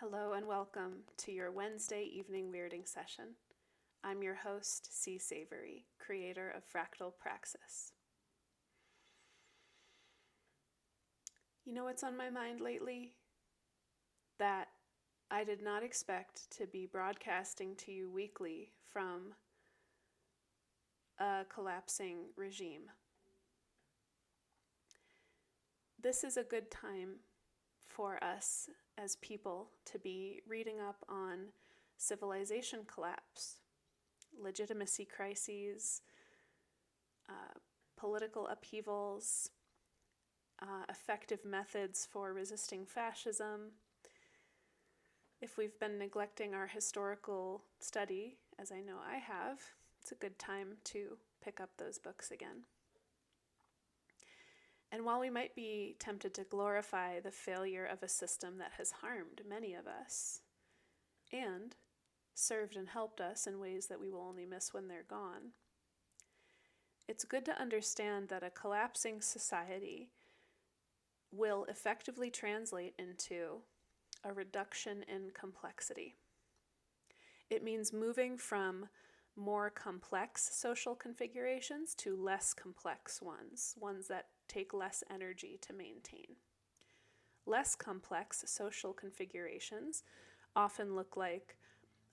Hello and welcome to your Wednesday evening weirding session. I'm your host, C. Savory, creator of Fractal Praxis. You know what's on my mind lately? That I did not expect to be broadcasting to you weekly from a collapsing regime. This is a good time for us as people to be reading up on civilization collapse, legitimacy crises, political upheavals, effective methods for resisting fascism. If we've been neglecting our historical study, as I know I have, it's a good time to pick up those books again. And while we might be tempted to glorify the failure of a system that has harmed many of us and served and helped us in ways that we will only miss when they're gone, it's good to understand that a collapsing society will effectively translate into a reduction in complexity. It means moving from more complex social configurations to less complex ones that take less energy to maintain. Less complex social configurations often look like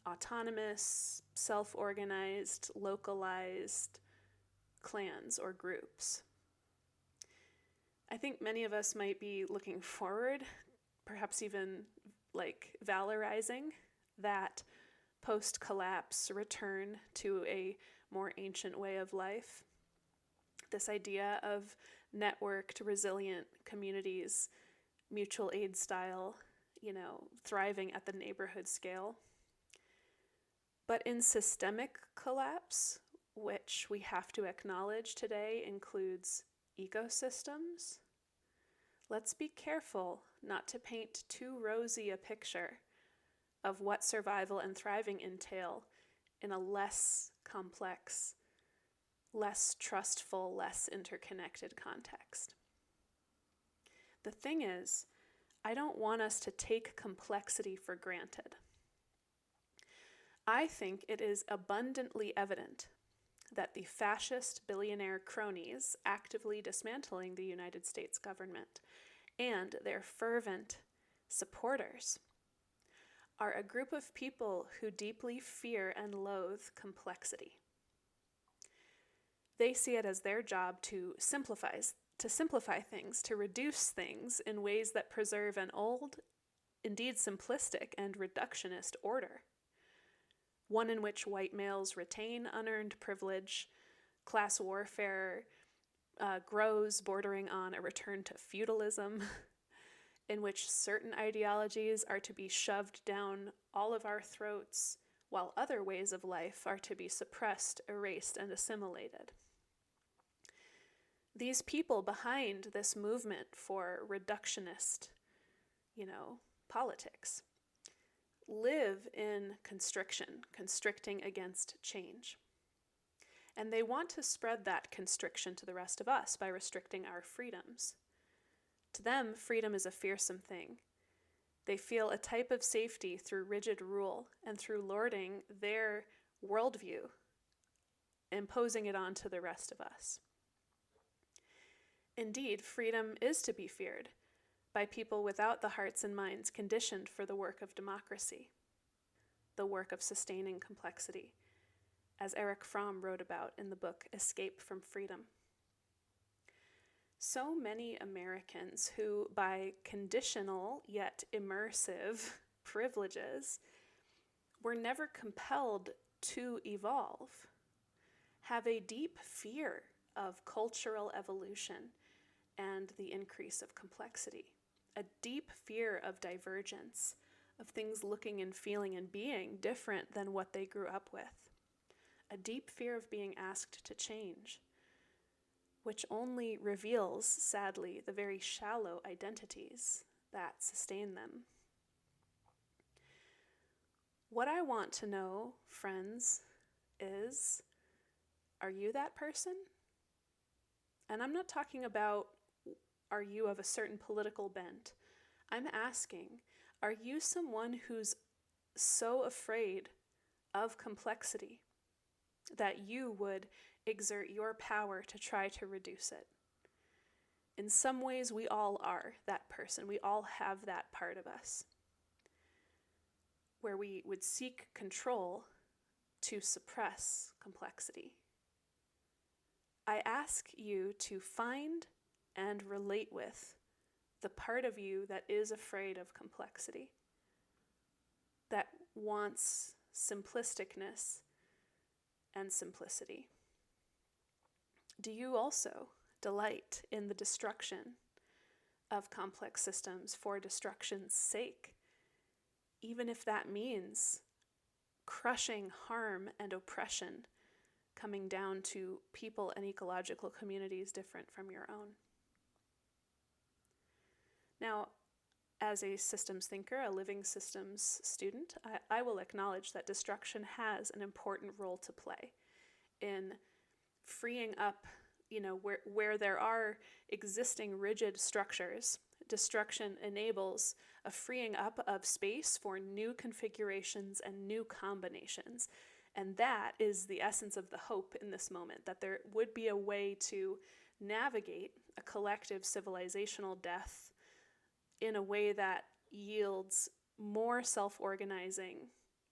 autonomous, self-organized, localized clans or groups. I think many of us might be looking forward, perhaps even valorizing that post-collapse return to a more ancient way of life. This idea of networked, resilient communities, mutual aid style, thriving at the neighborhood scale. But in systemic collapse, which we have to acknowledge today includes ecosystems, let's be careful not to paint too rosy a picture of what survival and thriving entail in a less complex, less trustful, less interconnected context. The thing is, I don't want us to take complexity for granted. I think it is abundantly evident that the fascist billionaire cronies actively dismantling the United States government and their fervent supporters are a group of people who deeply fear and loathe complexity. They see it as their job to simplify things, to reduce things in ways that preserve an old, indeed simplistic and reductionist order. One in which white males retain unearned privilege, class warfare grows bordering on a return to feudalism, in which certain ideologies are to be shoved down all of our throats, while other ways of life are to be suppressed, erased, and assimilated. These people behind this movement for reductionist, politics, live in constricting against change. And they want to spread that constriction to the rest of us by restricting our freedoms. To them, freedom is a fearsome thing. They feel a type of safety through rigid rule and through lording their worldview, imposing it onto the rest of us. Indeed, freedom is to be feared by people without the hearts and minds conditioned for the work of democracy, the work of sustaining complexity, as Erich Fromm wrote about in the book Escape from Freedom. So many Americans who, by conditional yet immersive privileges, were never compelled to evolve, have a deep fear of cultural evolution and the increase of complexity, a deep fear of divergence, of things looking and feeling and being different than what they grew up with, a deep fear of being asked to change, which only reveals, sadly, the very shallow identities that sustain them. What I want to know, friends, is, are you that person? And I'm not talking about, are you of a certain political bent? I'm asking, Are you someone who's so afraid of complexity that you would exert your power to try to reduce it? In some ways, we all are that person. We all have that part of us where we would seek control to suppress complexity. I ask you to find and relate with the part of you that is afraid of complexity, that wants simplisticness and simplicity. Do you also delight in the destruction of complex systems for destruction's sake, even if that means crushing harm and oppression coming down to people and ecological communities different from your own? Now, as a systems thinker, a living systems student, I will acknowledge that destruction has an important role to play in freeing up, where there are existing rigid structures. Destruction enables a freeing up of space for new configurations and new combinations. And that is the essence of the hope in this moment, that there would be a way to navigate a collective civilizational death in a way that yields more self-organizing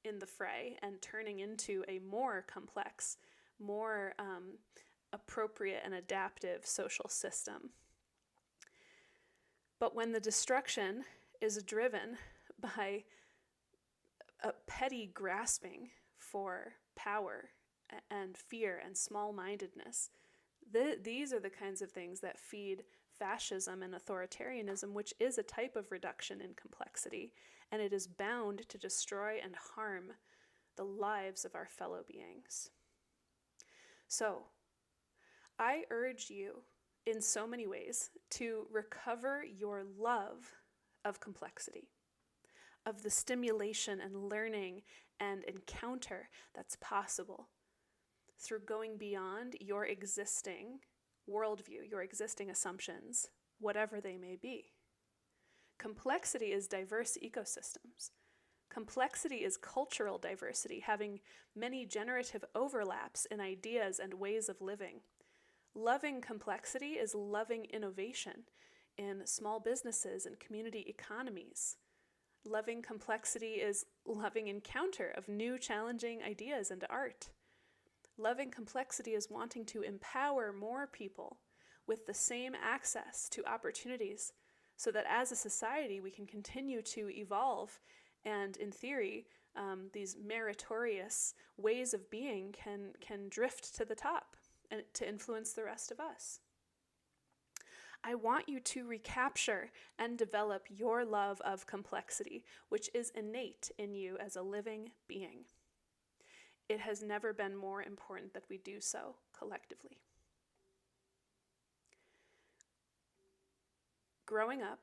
in the fray and turning into a more complex, more appropriate and adaptive social system. But when the destruction is driven by a petty grasping for power and fear and small-mindedness, these are the kinds of things that feed fascism and authoritarianism, which is a type of reduction in complexity, and it is bound to destroy and harm the lives of our fellow beings. So, I urge you in so many ways to recover your love of complexity, of the stimulation and learning and encounter that's possible through going beyond your existing worldview, your existing assumptions, whatever they may be. Complexity is diverse ecosystems. Complexity is cultural diversity, having many generative overlaps in ideas and ways of living. Loving complexity is loving innovation in small businesses and community economies. Loving complexity is loving encounter of new challenging ideas and art. Loving complexity is wanting to empower more people with the same access to opportunities so that as a society we can continue to evolve and, in theory, these meritorious ways of being can drift to the top and to influence the rest of us. I want you to recapture and develop your love of complexity, which is innate in you as a living being. It has never been more important that we do so collectively. Growing up,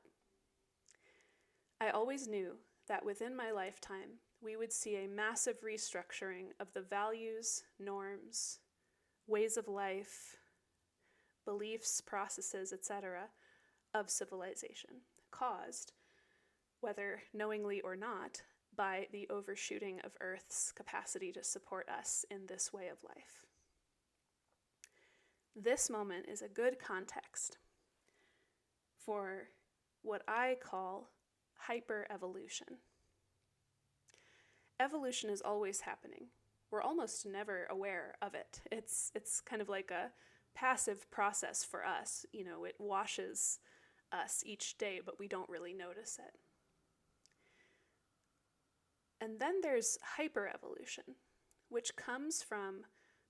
I always knew that within my lifetime, we would see a massive restructuring of the values, norms, ways of life, beliefs, processes, etc., of civilization, caused, whether knowingly or not, by the overshooting of Earth's capacity to support us in this way of life. This moment is a good context for what I call hyperevolution. Evolution is always happening. We're almost never aware of it. It's kind of like a passive process for us. It washes us each day, but we don't really notice it. And then there's hyperevolution, which comes from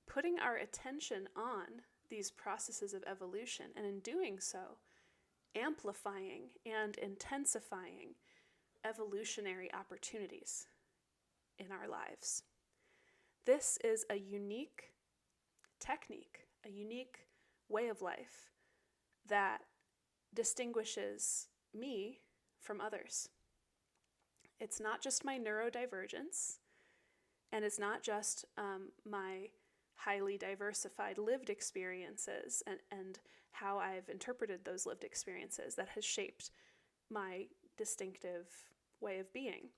putting our attention on these processes of evolution, and in doing so, amplifying and intensifying evolutionary opportunities in our lives. This is a unique technique, a unique way of life that distinguishes me from others. It's not just my neurodivergence, and it's not just my highly diversified lived experiences and how I've interpreted those lived experiences that has shaped my distinctive way of being.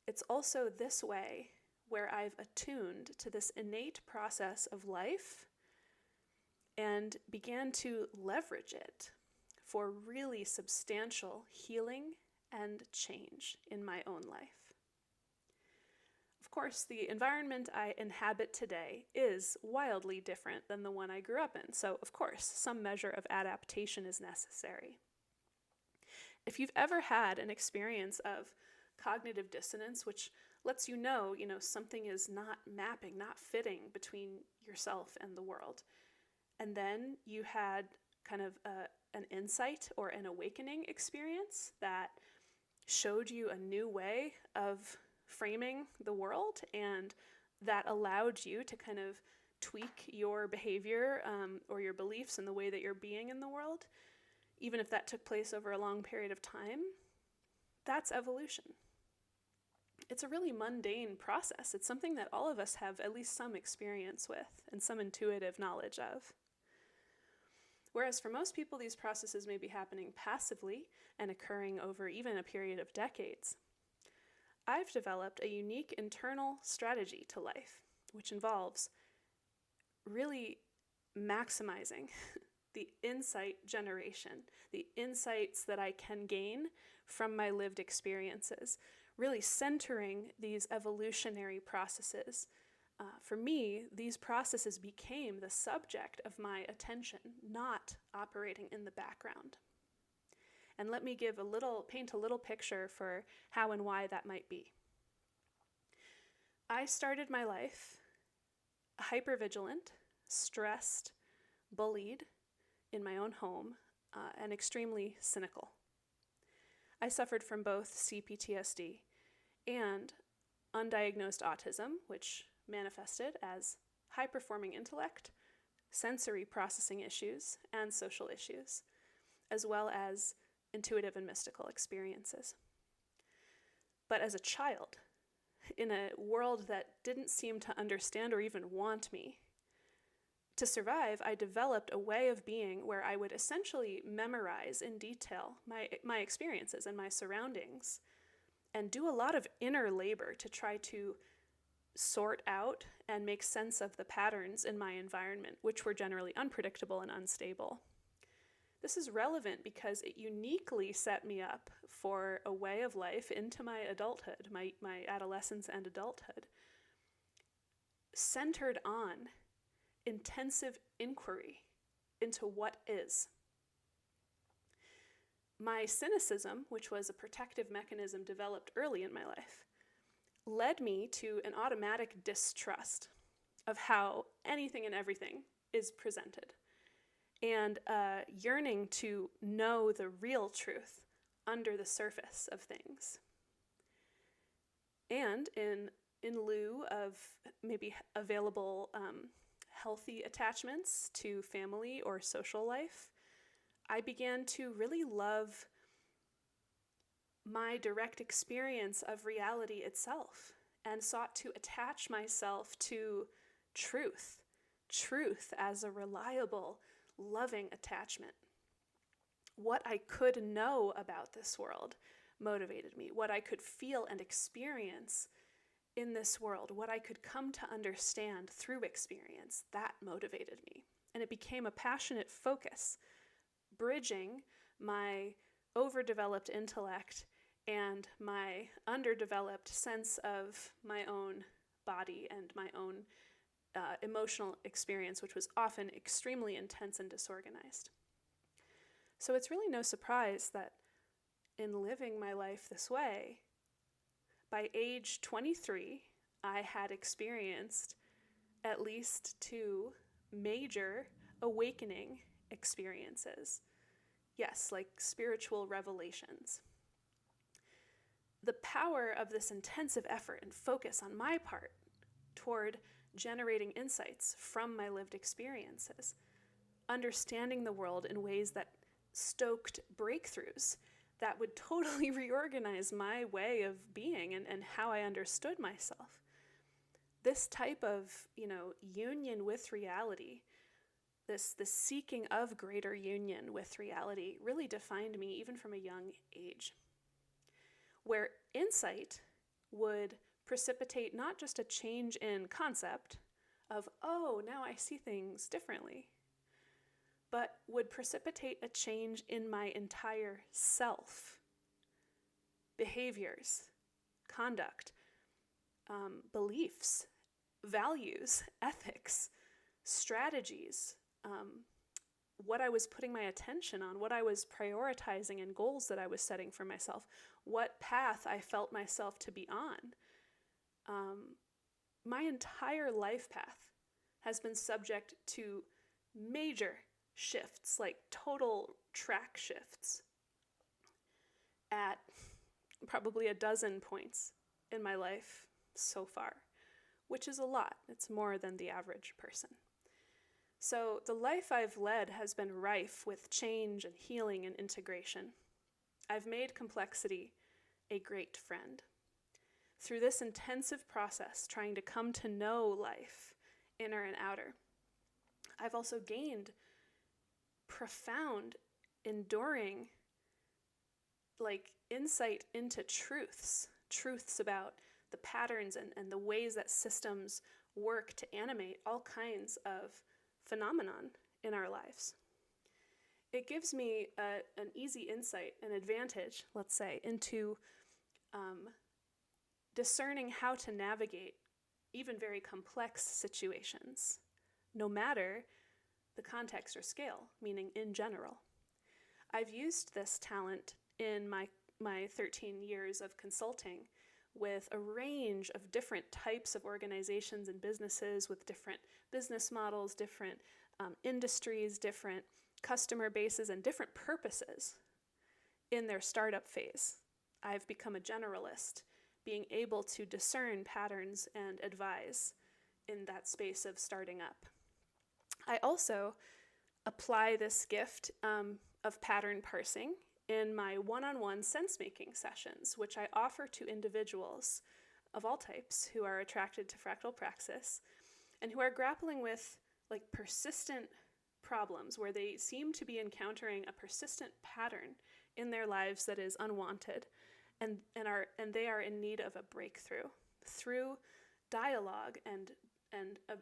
It's also this way where I've attuned to this innate process of life and began to leverage it for really substantial healing and change in my own life. Of course, the environment I inhabit today is wildly different than the one I grew up in, so of course, some measure of adaptation is necessary. If you've ever had an experience of cognitive dissonance, which lets you know, something is not mapping, not fitting between yourself and the world, and then you had kind of an insight or an awakening experience that showed you a new way of framing the world, and that allowed you to kind of tweak your behavior or your beliefs and the way that you're being in the world, even if that took place over a long period of time, that's evolution. It's a really mundane process. It's something that all of us have at least some experience with and some intuitive knowledge of. Whereas for most people, these processes may be happening passively and occurring over even a period of decades. I've developed a unique internal strategy to life, which involves really maximizing the insight generation, the insights that I can gain from my lived experiences, really centering these evolutionary processes. For me, these processes became the subject of my attention, not operating in the background. And let me paint a little picture for how and why that might be. I started my life hypervigilant, stressed, bullied in my own home, and extremely cynical. I suffered from both CPTSD and undiagnosed autism, which manifested as high-performing intellect, sensory processing issues, and social issues, as well as intuitive and mystical experiences. But as a child, in a world that didn't seem to understand or even want me, to survive, I developed a way of being where I would essentially memorize in detail my experiences and my surroundings, and do a lot of inner labor to try to sort out and make sense of the patterns in my environment, which were generally unpredictable and unstable. This is relevant because it uniquely set me up for a way of life into my adulthood, my adolescence and adulthood, centered on intensive inquiry into what is. My cynicism, which was a protective mechanism developed early in my life, led me to an automatic distrust of how anything and everything is presented, and a yearning to know the real truth under the surface of things. And in lieu of maybe available healthy attachments to family or social life, I began to really love my direct experience of reality itself and sought to attach myself to truth as a reliable, loving attachment. What I could know about this world motivated me. What I could feel and experience in this world, what I could come to understand through experience, that motivated me. And it became a passionate focus, bridging my overdeveloped intellect and my underdeveloped sense of my own body and my own emotional experience, which was often extremely intense and disorganized. So it's really no surprise that in living my life this way, by age 23, I had experienced at least 2 major awakening experiences. Yes, like spiritual revelations. The power of this intensive effort and focus on my part toward generating insights from my lived experiences, understanding the world in ways that stoked breakthroughs that would totally reorganize my way of being and how I understood myself. This type of, union with reality, this seeking of greater union with reality really defined me even from a young age. where insight would precipitate not just a change in concept of, oh, now I see things differently, but would precipitate a change in my entire self, behaviors, conduct, beliefs, values, ethics, strategies, what I was putting my attention on, what I was prioritizing, and goals that I was setting for myself, what path I felt myself to be on. My entire life path has been subject to major shifts, like total track shifts, at probably a dozen points in my life so far, which is a lot. It's more than the average person. So the life I've led has been rife with change and healing and integration. I've made complexity a great friend. Through this intensive process, trying to come to know life, inner and outer, I've also gained profound, enduring, insight into truths about the patterns and the ways that systems work to animate all kinds of phenomenon in our lives. It gives me an easy insight, an advantage, let's say, into discerning how to navigate even very complex situations, no matter the context or scale, meaning in general. I've used this talent in my 13 years of consulting with a range of different types of organizations and businesses with different business models, different industries, different customer bases, and different purposes in their startup phase. I've become a generalist, being able to discern patterns and advise in that space of starting up. I also apply this gift of pattern parsing in my one-on-one sense-making sessions, which I offer to individuals of all types who are attracted to fractal praxis and who are grappling with persistent problems where they seem to be encountering a persistent pattern in their lives that is unwanted, and they are in need of a breakthrough. Through dialogue and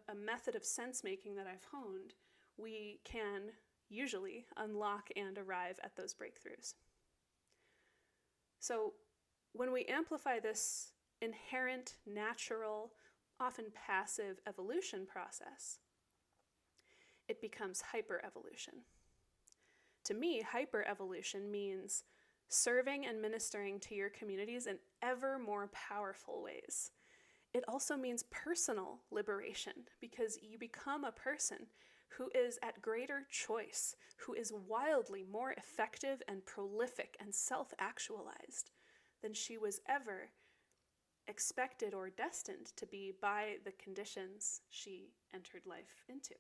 a method of sense-making that I've honed, we can usually unlock and arrive at those breakthroughs. So when we amplify this inherent, natural, often passive evolution process, it becomes hyperevolution. To me, hyperevolution means serving and ministering to your communities in ever more powerful ways. It also means personal liberation, because you become a person who is at greater choice, who is wildly more effective and prolific and self-actualized than she was ever expected or destined to be by the conditions she entered life into.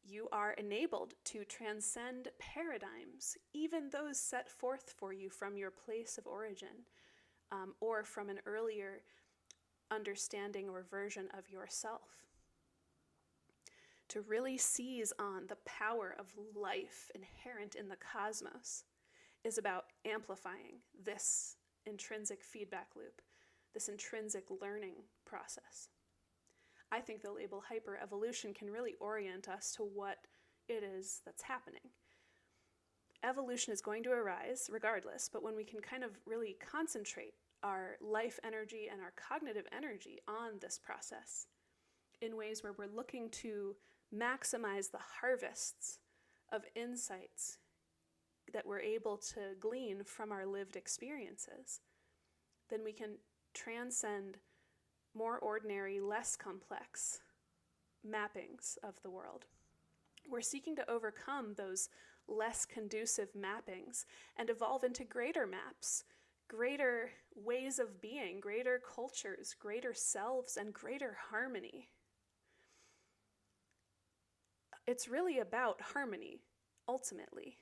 You are enabled to transcend paradigms, even those set forth for you from your place of origin, or from an earlier understanding or version of yourself. To really seize on the power of life inherent in the cosmos is about amplifying this intrinsic feedback loop, this intrinsic learning process. I think the label hyperevolution can really orient us to what it is that's happening. Evolution is going to arise regardless, but when we can kind of really concentrate our life energy and our cognitive energy on this process in ways where we're looking to maximize the harvests of insights that we're able to glean from our lived experiences, then we can transcend more ordinary, less complex mappings of the world. We're seeking to overcome those less conducive mappings and evolve into greater maps, greater ways of being, greater cultures, greater selves, and greater harmony. It's really about harmony, ultimately.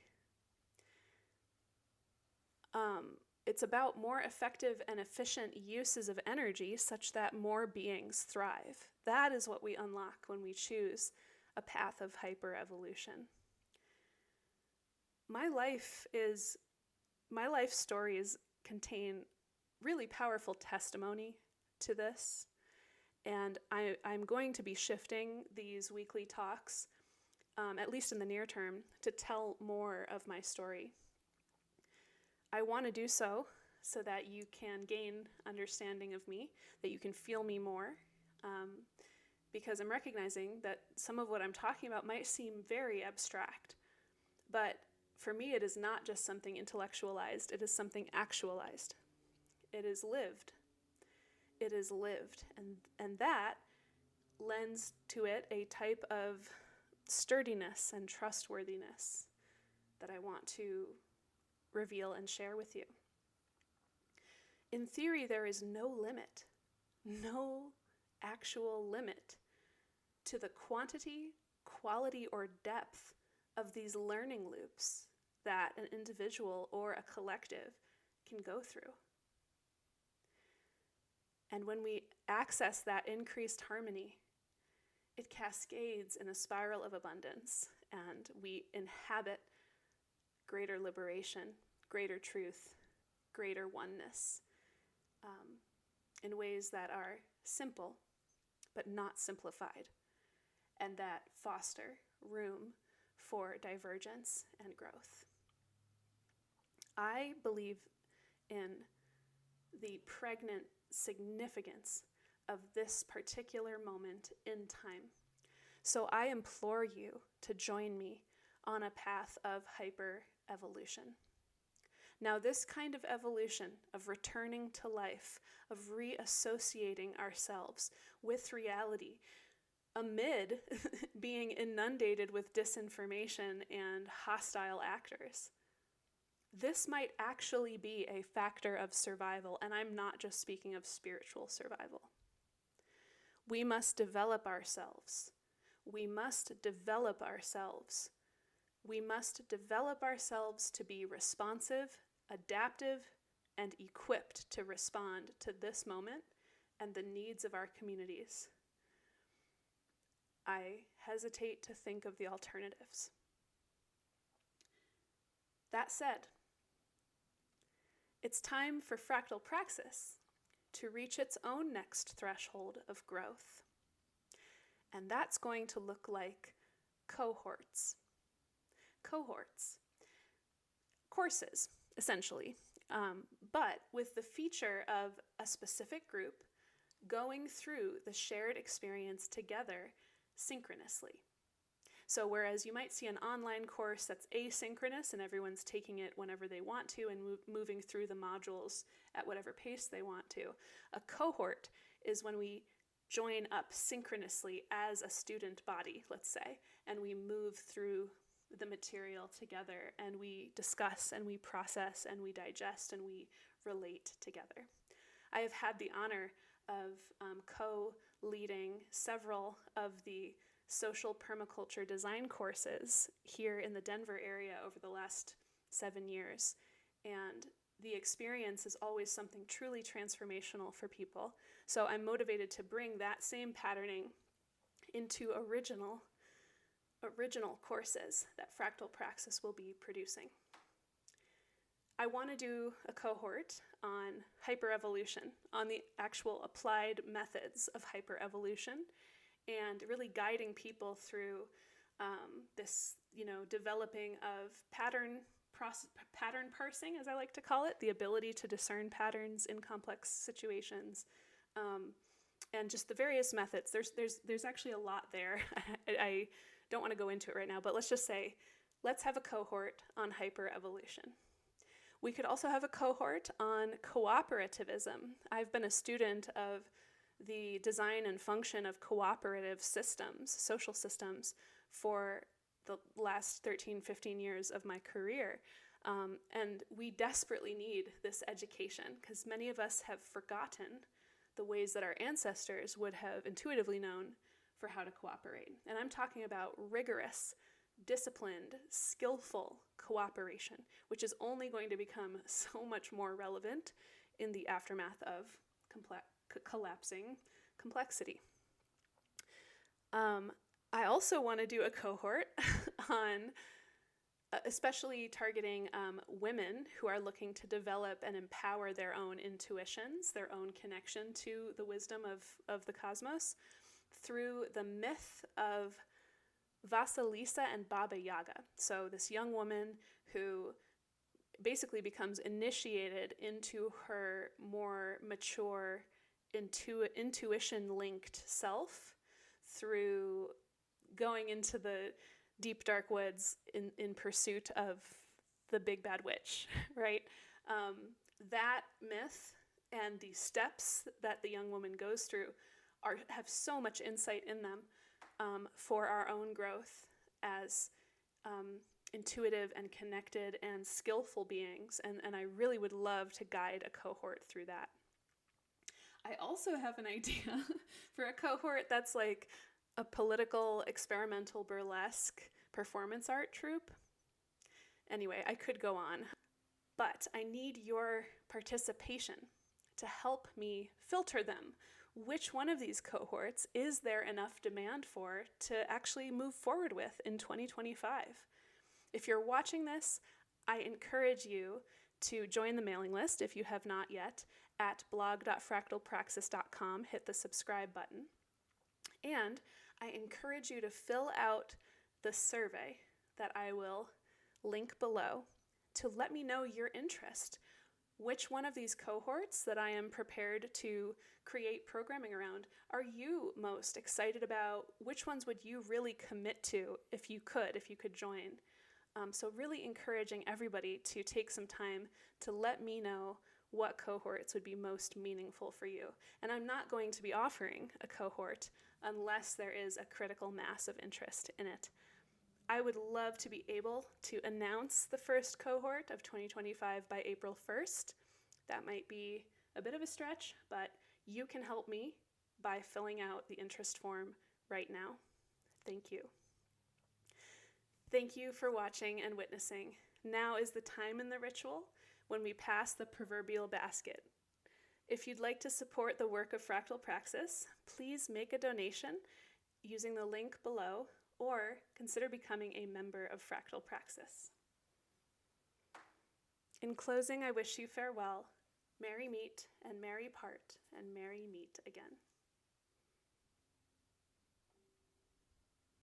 It's about more effective and efficient uses of energy such that more beings thrive. That is what we unlock when we choose a path of hyperevolution. My life story is contain really powerful testimony to this. And I'm going to be shifting these weekly talks, at least in the near term, to tell more of my story. I want to do so that you can gain understanding of me, that you can feel me more, because I'm recognizing that some of what I'm talking about might seem very abstract, but for me it is not just something intellectualized, it is something actualized. It is lived. It is lived, and that lends to it a type of sturdiness and trustworthiness that I want to reveal and share with you. In theory, there is no limit, no actual limit to the quantity, quality, or depth of these learning loops that an individual or a collective can go through. And when we access that increased harmony, it cascades in a spiral of abundance, and we inhabit greater liberation, greater truth, greater oneness, in ways that are simple, but not simplified, and that foster room for divergence and growth. I believe in the pregnant significance of this particular moment in time. So I implore you to join me on a path of hyperevolution. Now, this kind of evolution, of returning to life, of reassociating ourselves with reality, amid being inundated with disinformation and hostile actors, this might actually be a factor of survival, and I'm not just speaking of spiritual survival. We must develop ourselves. We must develop ourselves. We must develop ourselves to be responsive, adaptive, and equipped to respond to this moment and the needs of our communities. I hesitate to think of the alternatives. That said, it's time for fractal praxis to reach its own next threshold of growth. And that's going to look like cohorts. Courses, essentially, but with the feature of a specific group going through the shared experience together synchronously. So whereas you might see an online course that's asynchronous and everyone's taking it whenever they want to and moving through the modules at whatever pace they want to, a cohort is when we join up synchronously as a student body, let's say, and we move through the material together, and we discuss and we process and we digest and we relate together. I have had the honor of co-leading several of the social permaculture design courses here in the Denver area over the last 7 years, and the experience is always something truly transformational for people. So I'm motivated to bring that same patterning into original courses that Fractal Praxis will be producing. I want to do a cohort on hyperevolution, on the actual applied methods of hyperevolution, and really guiding people through this, developing of pattern parsing, as I like to call it, the ability to discern patterns in complex situations, and just the various methods. There's actually a lot there. I don't want to go into it right now, but let's just say, let's have a cohort on hyperevolution. We could also have a cohort on cooperativism. I've been a student of the design and function of cooperative systems, social systems, for the last 13, 15 years of my career. And we desperately need this education because many of us have forgotten the ways that our ancestors would have intuitively known for how to cooperate. And I'm talking about rigorous, disciplined, skillful cooperation, which is only going to become so much more relevant in the aftermath of collapsing complexity. I also want to do a cohort on especially targeting women who are looking to develop and empower their own intuitions, their own connection to the wisdom of the cosmos, through the myth of Vasilisa and Baba Yaga. So this young woman who basically becomes initiated into her more mature, intuition-linked self through going into the deep, dark woods in pursuit of the big bad witch, right? That myth and the steps that the young woman goes through have so much insight in them for our own growth as intuitive and connected and skillful beings. And I really would love to guide a cohort through that. I also have an idea for a cohort that's like a political, experimental, burlesque performance art troupe. Anyway, I could go on, but I need your participation to help me filter them. Which one of these cohorts is there enough demand for to actually move forward with in 2025? If you're watching this, I encourage you to join the mailing list if you have not yet at blog.fractalpraxis.com. Hit the subscribe button. And I encourage you to fill out the survey that I will link below to let me know your interest. Which one of these cohorts that I am prepared to create programming around are you most excited about? Which ones would you really commit to if you could join? So really encouraging everybody to take some time to let me know what cohorts would be most meaningful for you. And I'm not going to be offering a cohort unless there is a critical mass of interest in it. I would love to be able to announce the first cohort of 2025 by April 1st. That might be a bit of a stretch, but you can help me by filling out the interest form right now. Thank you. Thank you for watching and witnessing. Now is the time in the ritual when we pass the proverbial basket. If you'd like to support the work of Fractal Praxis, please make a donation using the link below, or consider becoming a member of Fractal Praxis. In closing, I wish you farewell. Merry meet and merry part, and merry meet again.